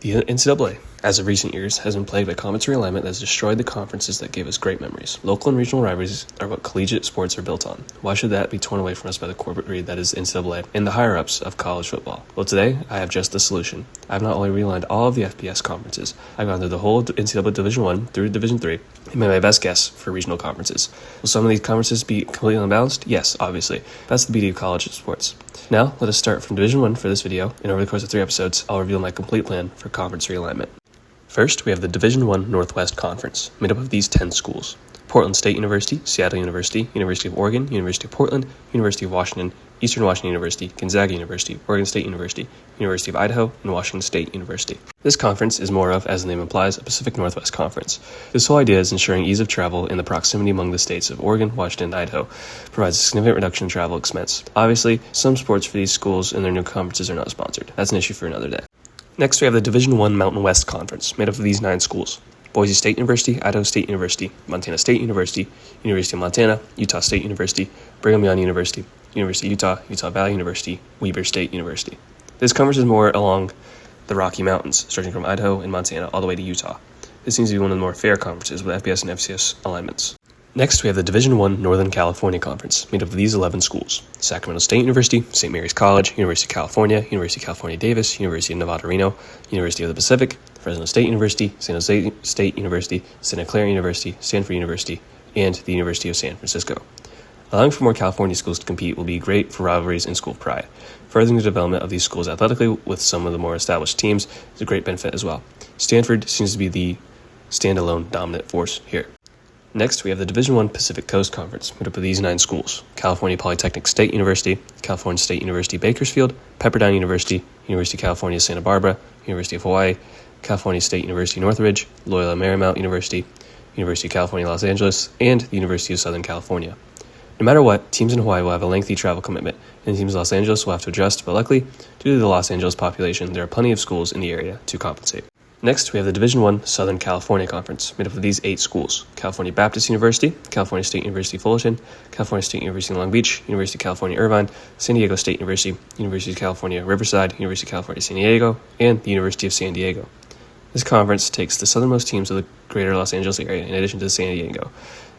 The NCAA, as of recent years, has been plagued by conference realignment that has destroyed the conferences that gave us great memories. Local and regional rivalries are what collegiate sports are built on. Why should that be torn away from us by the corporate greed that is NCAA and the higher-ups of college football? Well, today, I have just the solution. I've not only realigned all of the FBS conferences, I've gone through the whole NCAA Division I through Division III and made my best guess for regional conferences. Will some of these conferences be completely unbalanced? Yes, obviously. That's the beauty of college sports. Now, let us start from Division I for this video, and over the course of 3 episodes, I'll reveal my complete plan for conference realignment. First, we have the Division I Northwest Conference, made up of these 10 schools: Portland State University, Seattle University, University of Oregon, University of Portland, University of Washington, Eastern Washington University, Gonzaga University, Oregon State University, University of Idaho, and Washington State University. This conference is more of, as the name implies, a Pacific Northwest Conference. This whole idea is ensuring ease of travel and the proximity among the states of Oregon, Washington, and Idaho provides a significant reduction in travel expense. Obviously, some sports for these schools and their new conferences are not sponsored. That's an issue for another day. Next, we have the Division I Mountain West Conference, made up of these 9 schools: Boise State University, Idaho State University, Montana State University, University of Montana, Utah State University, Brigham Young University, University of Utah, Utah Valley University, Weber State University. This conference is more along the Rocky Mountains, starting from Idaho and Montana all the way to Utah. This seems to be one of the more fair conferences with FBS and FCS alignments. Next, we have the Division I Northern California Conference, made up of these 11 schools: Sacramento State University, St. Mary's College, University of California, University of California Davis, University of Nevada Reno, University of the Pacific, Fresno State University, San Jose State University, Santa Clara University, Stanford University, and the University of San Francisco. Allowing for more California schools to compete will be great for rivalries and school pride. Furthering the development of these schools athletically with some of the more established teams is a great benefit as well. Stanford seems to be the standalone dominant force here. Next, we have the Division I Pacific Coast Conference, made up of these 9 schools: California Polytechnic State University, California State University Bakersfield, Pepperdine University, University of California Santa Barbara, University of Hawaii, California State University Northridge, Loyola Marymount University, University of California Los Angeles, and the University of Southern California. No matter what, teams in Hawaii will have a lengthy travel commitment, and teams in Los Angeles will have to adjust, but luckily, due to the Los Angeles population, there are plenty of schools in the area to compensate. Next, we have the Division I Southern California Conference, made up of these 8 schools: California Baptist University, California State University Fullerton, California State University Long Beach, University of California Irvine, San Diego State University, University of California Riverside, University of California San Diego, and the University of San Diego. This conference takes the southernmost teams of the greater Los Angeles area in addition to San Diego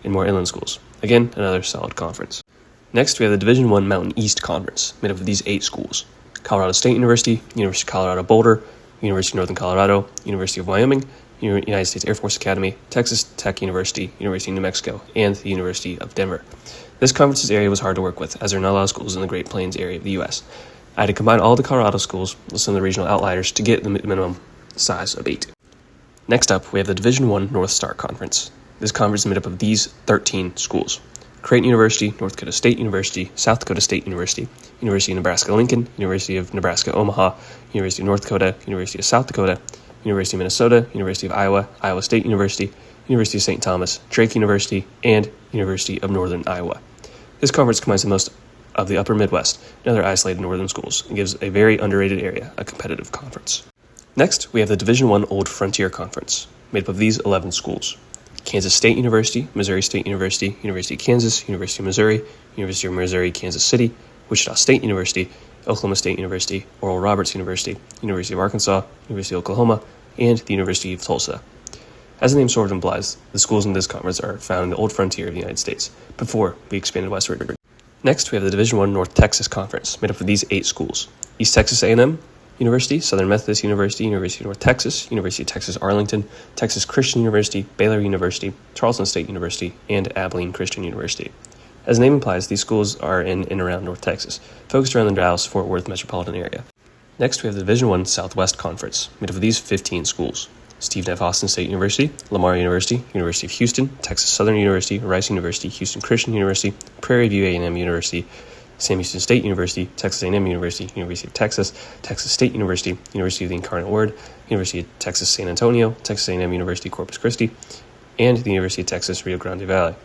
and more inland schools. Again, another solid conference. Next, we have the Division I Mountain East Conference, made up of these 8 schools: Colorado State University, University of Colorado Boulder, University of Northern Colorado, University of Wyoming, United States Air Force Academy, Texas Tech University, University of New Mexico, and the University of Denver. This conference's area was hard to work with, as there are not a lot of schools in the Great Plains area of the U.S. I had to combine all the Colorado schools with some of the regional outliers to get the minimum size of 8. Next up, we have the Division I North Star Conference. This conference is made up of these 13 schools: Creighton University, North Dakota State University, South Dakota State University, University of Nebraska-Lincoln, University of Nebraska-Omaha, University of North Dakota, University of South Dakota, University of Minnesota, University of Iowa, Iowa State University, University of St. Thomas, Drake University, and University of Northern Iowa. This conference combines the most of the upper Midwest and other isolated northern schools and gives a very underrated area a competitive conference. Next, we have the Division I Old Frontier Conference, made up of these 11 schools: Kansas State University, Missouri State University, University of Kansas, University of Missouri, University of Missouri, Kansas City, Wichita State University, Oklahoma State University, Oral Roberts University, University of Arkansas, University of Oklahoma, and the University of Tulsa. As the name sort of implies, the schools in this conference are found in the Old Frontier of the United States, before we expanded westward. Next, we have the Division I North Texas Conference, made up of these 8 schools: East Texas A&M University, Southern Methodist University, University of North Texas, University of Texas Arlington, Texas Christian University, Baylor University, Charleston State University, and Abilene Christian University. As the name implies, these schools are in and around North Texas, focused around the Dallas-Fort Worth metropolitan area. Next, we have the Division I Southwest Conference, made up of these 15 schools: Stephen F. Austin State University, Lamar University, University of Houston, Texas Southern University, Rice University, Houston Christian University, Prairie View A&M University, Sam Houston State University, Texas A&M University, University of Texas, Texas State University, University of the Incarnate Word, University of Texas San Antonio, Texas A&M University Corpus Christi, and the University of Texas Rio Grande Valley.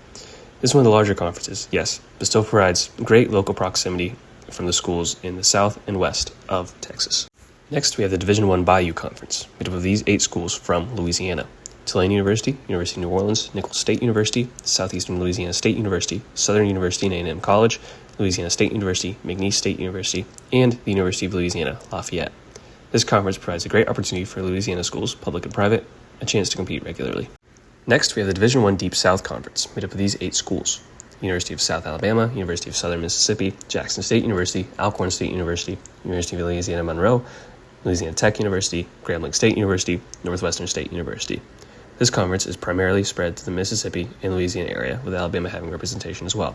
This is one of the larger conferences, yes, but still provides great local proximity from the schools in the south and west of Texas. Next, we have the Division I Bayou Conference, made up of these 8 schools from Louisiana: Tulane University, University of New Orleans, Nicholls State University, Southeastern Louisiana State University, Southern University and A&M College, Louisiana State University, McNeese State University, and the University of Louisiana, Lafayette. This conference provides a great opportunity for Louisiana schools, public and private, a chance to compete regularly. Next, we have the Division I Deep South Conference, made up of these 8 schools: University of South Alabama, University of Southern Mississippi, Jackson State University, Alcorn State University, University of Louisiana Monroe, Louisiana Tech University, Grambling State University, Northwestern State University. This conference is primarily spread to the Mississippi and Louisiana area, with Alabama having representation as well.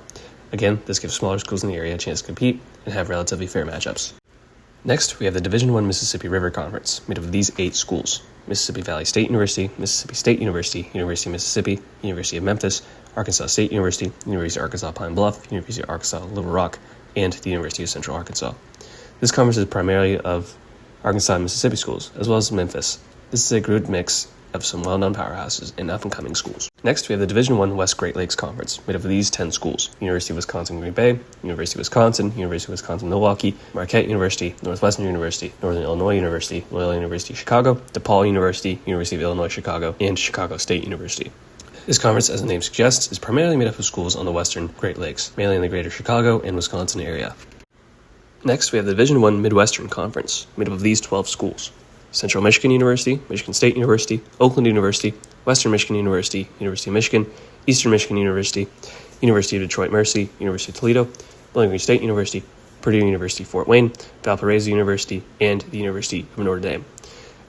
Again, this gives smaller schools in the area a chance to compete and have relatively fair matchups. Next, we have the Division I Mississippi River Conference, made up of these 8 schools: Mississippi Valley State University, Mississippi State University, University of Mississippi, University of Memphis, Arkansas State University, University of Arkansas Pine Bluff, University of Arkansas Little Rock, and the University of Central Arkansas. This conference is primarily of Arkansas and Mississippi schools, as well as Memphis. This is a good mix of some well-known powerhouses and up-and-coming schools. Next, we have the Division I West Great Lakes Conference, made up of these 10 schools: University of Wisconsin Green Bay, University of Wisconsin, University of Wisconsin Milwaukee, Marquette University, Northwestern University, Northern Illinois University, Loyola University Chicago, DePaul University, University of Illinois Chicago, and Chicago State University. This conference, as the name suggests, is primarily made up of schools on the western Great Lakes, mainly in the greater Chicago and Wisconsin area. Next, we have the Division I Midwestern Conference, made up of these 12 schools: Central Michigan University, Michigan State University, Oakland University, Western Michigan University, University of Michigan, Eastern Michigan University, University of Detroit Mercy, University of Toledo, Bowling Green State University, Purdue University Fort Wayne, Valparaiso University, and the University of Notre Dame.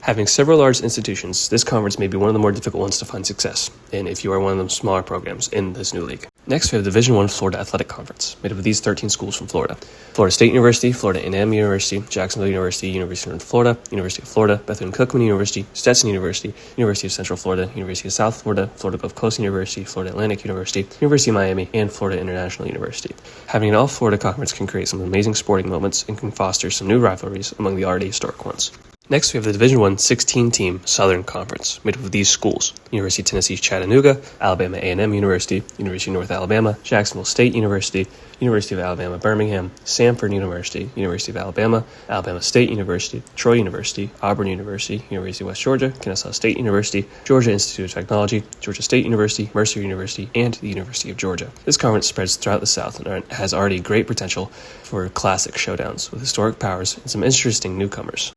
Having several large institutions, this conference may be one of the more difficult ones to find success in if you are one of the smaller programs in this new league. Next, we have the Division I Florida Athletic Conference, made up of these 13 schools from Florida: Florida State University, Florida A&M University, Jacksonville University, University of North Florida, University of Florida, Bethune-Cookman University, Stetson University, University of Central Florida, University of South Florida, Florida Gulf Coast University, Florida Atlantic University, University of Miami, and Florida International University. Having an all-Florida conference can create some amazing sporting moments and can foster some new rivalries among the already historic ones. Next, we have the Division I 16-team Southern Conference, made up of these schools: University of Tennessee Chattanooga, Alabama A&M University, University of North Alabama, Jacksonville State University, University of Alabama Birmingham, Samford University, University of Alabama, Alabama State University, Troy University, Auburn University, University of West Georgia, Kennesaw State University, Georgia Institute of Technology, Georgia State University, Mercer University, and the University of Georgia. This conference spreads throughout the South and has already great potential for classic showdowns with historic powers and some interesting newcomers.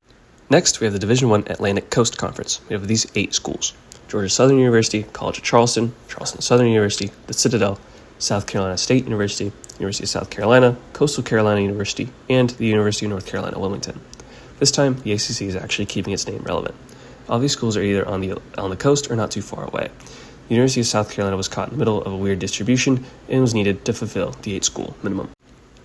Next, we have the Division I Atlantic Coast Conference, made up of these 8 schools: Georgia Southern University, College of Charleston, Charleston Southern University, the Citadel, South Carolina State University, University of South Carolina, Coastal Carolina University, and the University of North Carolina Wilmington. This time, the ACC is actually keeping its name relevant. All these schools are either on the coast or not too far away. The University of South Carolina was caught in the middle of a weird distribution and was needed to fulfill the 8-school minimum.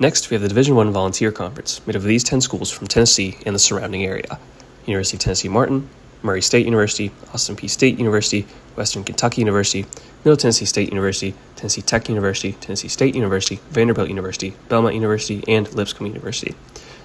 Next, we have the Division I Volunteer Conference, made up of these 10 schools from Tennessee and the surrounding area: University of Tennessee Martin, Murray State University, Austin Peay State University, Western Kentucky University, Middle Tennessee State University, Tennessee Tech University, Tennessee State University, Vanderbilt University, Belmont University, and Lipscomb University.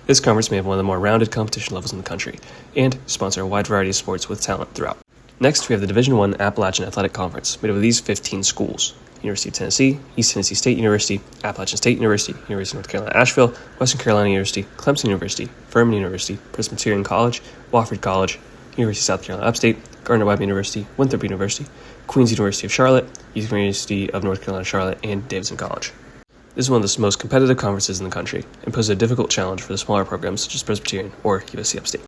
This conference may have one of the more rounded competition levels in the country and sponsor a wide variety of sports with talent throughout. Next, we have the Division I Appalachian Athletic Conference, made up of these 15 schools: University of Tennessee, East Tennessee State University, Appalachian State University, University of North Carolina Asheville, Western Carolina University, Clemson University, Furman University, Presbyterian College, Wofford College, University of South Carolina Upstate, Gardner-Webb University, Winthrop University, Queen's University of Charlotte, University of North Carolina Charlotte, and Davidson College. This is one of the most competitive conferences in the country and poses a difficult challenge for the smaller programs such as Presbyterian or USC Upstate.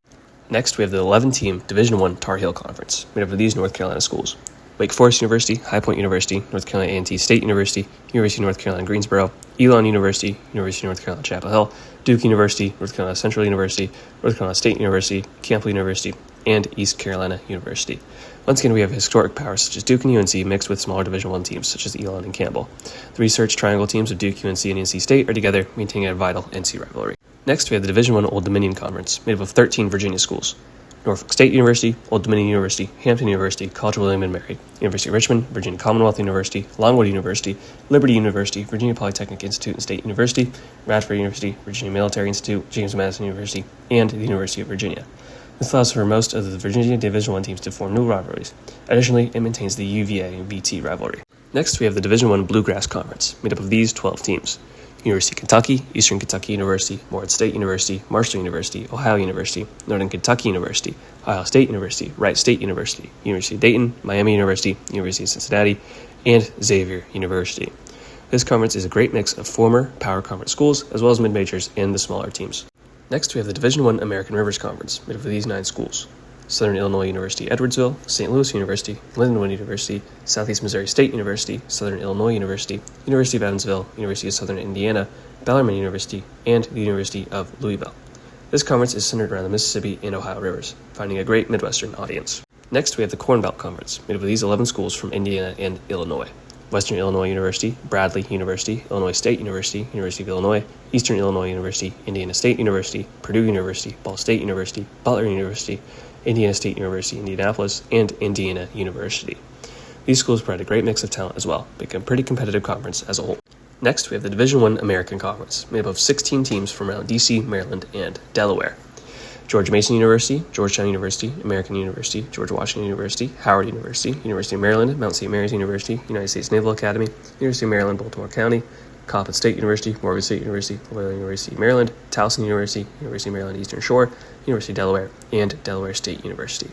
Next, we have the 11-team Division I Tar Heel Conference, made up of these North Carolina schools: Wake Forest University, High Point University, North Carolina A&T State University, University of North Carolina Greensboro, Elon University, University of North Carolina Chapel Hill, Duke University, North Carolina Central University, North Carolina State University, Campbell University, and East Carolina University. Once again, we have historic powers such as Duke and UNC mixed with smaller Division I teams such as Elon and Campbell. The research triangle teams of Duke, UNC, and NC State are together, maintaining a vital NC rivalry. Next, we have the Division I Old Dominion Conference, made up of 13 Virginia schools: Norfolk State University, Old Dominion University, Hampton University, College of William and Mary, University of Richmond, Virginia Commonwealth University, Longwood University, Liberty University, Virginia Polytechnic Institute and State University, Radford University, Virginia Military Institute, James Madison University, and the University of Virginia. This allows for most of the Virginia Division I teams to form new rivalries. Additionally, it maintains the UVA and VT rivalry. Next, we have the Division I Bluegrass Conference, made up of these 12 teams: University of Kentucky, Eastern Kentucky University, Morehead State University, Marshall University, Ohio University, Northern Kentucky University, Ohio State University, Wright State University, University of Dayton, Miami University, University of Cincinnati, and Xavier University. This conference is a great mix of former power conference schools as well as mid-majors and the smaller teams. Next, we have the Division I American Rivers Conference, made up of these 9 schools: Southern Illinois University Edwardsville, St. Louis University, Lindenwood University, Southeast Missouri State University, Southern Illinois University, University of Evansville, University of Southern Indiana, Bellarmine University, and the University of Louisville. This conference is centered around the Mississippi and Ohio rivers, finding a great Midwestern audience. Next, we have the Corn Belt Conference, made up of these 11 schools from Indiana and Illinois: Western Illinois University, Bradley University, Illinois State University, University of Illinois, Eastern Illinois University, Indiana State University, Purdue University, Ball State University, Butler University, Indiana State University, Indianapolis, and Indiana University. These schools provide a great mix of talent as well, making a pretty competitive conference as a whole. Next, we have the Division I American Conference, made up of 16 teams from around D.C., Maryland, and Delaware: George Mason University, Georgetown University, American University, George Washington University, Howard University, University of Maryland, Mount St. Mary's University, United States Naval Academy, University of Maryland, Baltimore County, Coppin State University, Morgan State University, Loyola University of Maryland, Towson University, University of Maryland Eastern Shore, University of Delaware, and Delaware State University.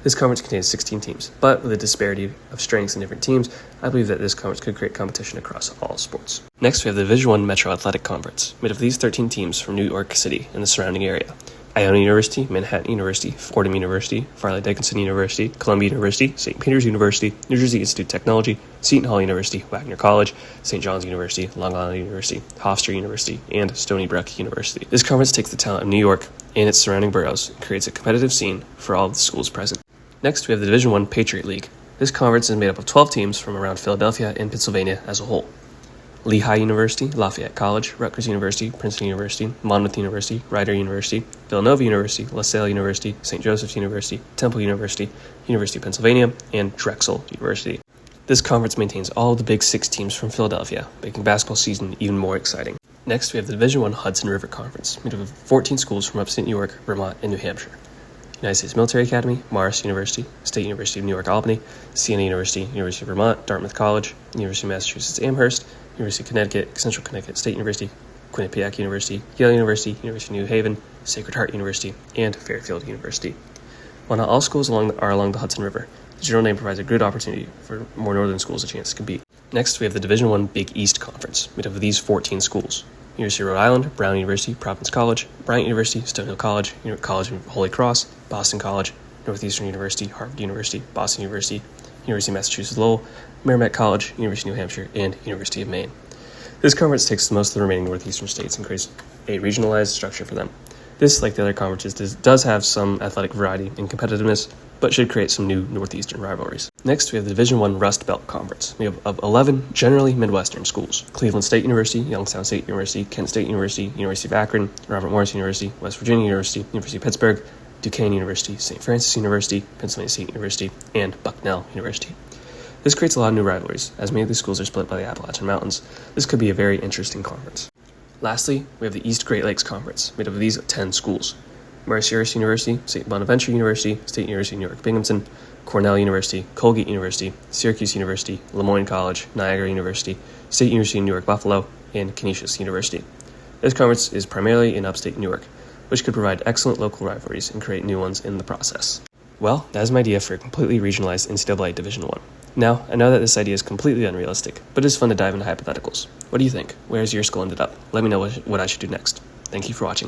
This conference contains 16 teams, but with a disparity of strengths in different teams, I believe that this conference could create competition across all sports. Next, we have the Division I Metro Athletic Conference, made up of these 13 teams from New York City and the surrounding area: Iona University, Manhattan University, Fordham University, Farley Dickinson University, Columbia University, St. Peter's University, New Jersey Institute of Technology, Seton Hall University, Wagner College, St. John's University, Long Island University, Hofstra University, and Stony Brook University. This conference takes the talent of New York and its surrounding boroughs and creates a competitive scene for all of the schools present. Next, we have the Division I Patriot League. This conference is made up of 12 teams from around Philadelphia and Pennsylvania as a whole: Lehigh University, Lafayette College, Rutgers University, Princeton University, Monmouth University, Rider University, Villanova University, LaSalle University, St. Joseph's University, Temple University, University of Pennsylvania, and Drexel University. This conference maintains all of the Big Six teams from Philadelphia, making basketball season even more exciting. Next, we have the Division I Hudson River Conference, made up of 14 schools from upstate New York, Vermont, and New Hampshire: United States Military Academy, Morris University, State University of New York Albany, Siena University, University of Vermont, Dartmouth College, University of Massachusetts Amherst, University of Connecticut, Central Connecticut State University, Quinnipiac University, Yale University, University of New Haven, Sacred Heart University, and Fairfield University. While not all schools are along the Hudson River, the general name provides a good opportunity for more northern schools a chance to compete. Next, we have the Division I Big East Conference, made up of these 14 schools: University of Rhode Island, Brown University, Providence College, Bryant University, Stonehill College, College of Holy Cross, Boston College, Northeastern University, Harvard University, Boston University, University of Massachusetts Lowell, Merrimack College, University of New Hampshire, and University of Maine. This conference takes most of the remaining northeastern states and creates a regionalized structure for them. This, like the other conferences, does have some athletic variety and competitiveness, but should create some new northeastern rivalries. Next, we have the Division I Rust Belt Conference, made up of 11 generally Midwestern schools: Cleveland State University, Youngstown State University, Kent State University, University of Akron, Robert Morris University, West Virginia University, University of Pittsburgh, Duquesne University, St. Francis University, Pennsylvania State University, and Bucknell University. This creates a lot of new rivalries, as many of these schools are split by the Appalachian Mountains. This could be a very interesting conference. Lastly, we have the East Great Lakes Conference, made up of these 10 schools: Marist University, St. Bonaventure University, State University of New York Binghamton, Cornell University, Colgate University, Syracuse University, Lemoyne College, Niagara University, State University of New York Buffalo, and Canisius University. This conference is primarily in upstate New York, which could provide excellent local rivalries and create new ones in the process. Well, that is my idea for a completely regionalized NCAA Division I. Now, I know that this idea is completely unrealistic, but it is fun to dive into hypotheticals. What do you think? Where has your school ended up? Let me know what I should do next. Thank you for watching.